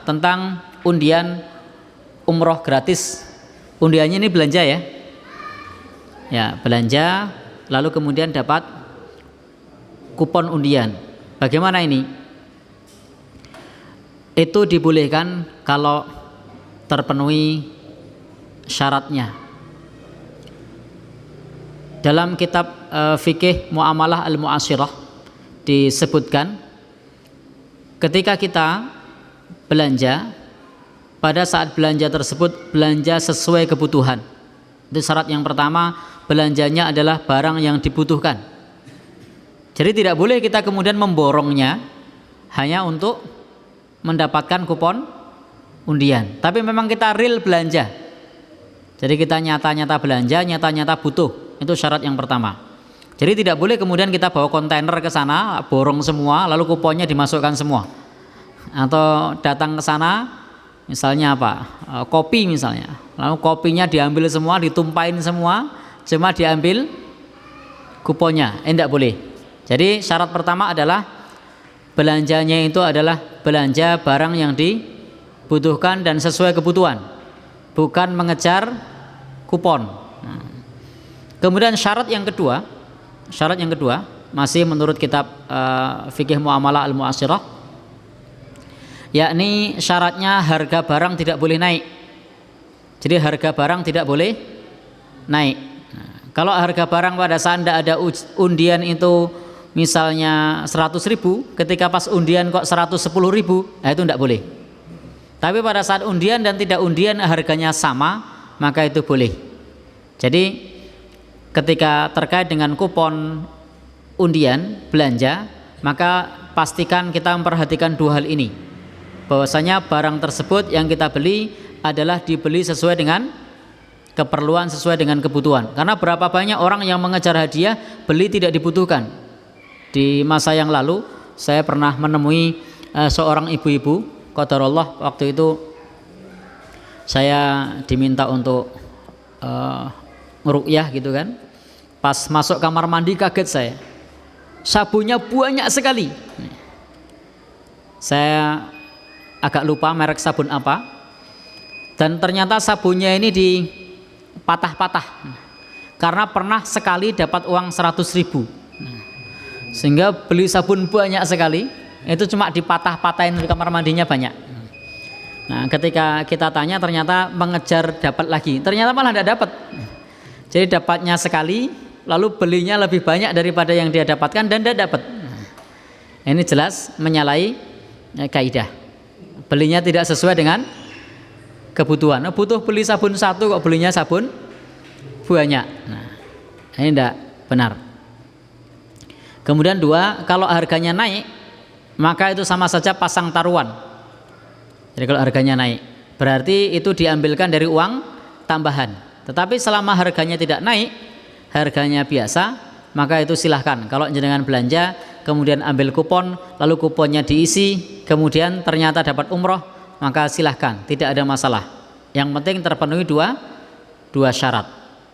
tentang undian umroh gratis. Undiannya ini belanja ya. Ya, belanja lalu kemudian dapat kupon undian. Bagaimana ini? Itu dibolehkan kalau terpenuhi syaratnya. Dalam kitab fikih Muamalah Al-Mu'asyirah disebutkan ketika kita belanja, pada saat belanja tersebut belanja sesuai kebutuhan. Itu syarat yang pertama, belanjanya adalah barang yang dibutuhkan. Jadi tidak boleh kita kemudian memborongnya hanya untuk mendapatkan kupon undian. Tapi memang kita real belanja. Jadi kita nyata-nyata belanja, nyata-nyata butuh. Itu syarat yang pertama. Jadi tidak boleh kemudian kita bawa kontainer ke sana, borong semua, lalu kuponnya dimasukkan semua. Atau datang ke sana, misalnya apa? Kopi misalnya. Lalu kopinya diambil semua, ditumpahin semua, cuma diambil kuponnya. Tidak boleh. Jadi syarat pertama adalah belanjanya itu adalah belanja barang yang dibutuhkan dan sesuai kebutuhan, bukan mengejar kupon. Kemudian syarat yang kedua masih menurut kitab fikih Muamalah Al-Mu'asyirah, yakni syaratnya harga barang tidak boleh naik. Jadi harga barang tidak boleh naik. Kalau harga barang pada saat tidak ada undian itu misalnya 100.000, ketika pas undian kok 110.000, nah itu tidak boleh. Tapi pada saat undian dan tidak undian harganya sama, maka itu boleh. Jadi ketika terkait dengan kupon undian belanja, maka pastikan kita memperhatikan dua hal ini, bahwasanya barang tersebut yang kita beli adalah dibeli sesuai dengan keperluan, sesuai dengan kebutuhan. Karena berapa banyak orang yang mengejar hadiah beli tidak dibutuhkan. Di masa yang lalu saya pernah menemui seorang ibu-ibu, qadarullah, waktu itu saya diminta untuk ngeruqyah gitu kan. Pas masuk kamar mandi kaget saya, sabunnya banyak sekali. Saya agak lupa merek sabun apa, dan ternyata sabunnya ini dipatah-patah karena pernah sekali dapat uang 100.000, sehingga beli sabun banyak sekali, itu cuma dipatah-patahin di kamar mandinya banyak. Nah ketika kita tanya ternyata mengejar dapat lagi, ternyata malah tidak dapat. Jadi dapatnya sekali, lalu belinya lebih banyak daripada yang dia dapatkan dan tidak dapat. Ini jelas menyalahi kaidah. Belinya tidak sesuai dengan kebutuhan. Butuh beli sabun satu kok belinya sabun banyak. Nah, ini tidak benar. Kemudian dua, kalau harganya naik, maka itu sama saja pasang taruhan. Jadi kalau harganya naik, berarti itu diambilkan dari uang tambahan. Tetapi selama harganya tidak naik, harganya biasa, maka itu silahkan. Kalau jenengan belanja kemudian ambil kupon, lalu kuponnya diisi, kemudian ternyata dapat umroh, maka silahkan, tidak ada masalah. Yang penting terpenuhi dua syarat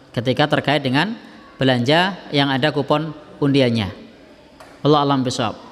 ketika terkait dengan belanja yang ada kupon undiannya. Wallahu a'lam bishawab.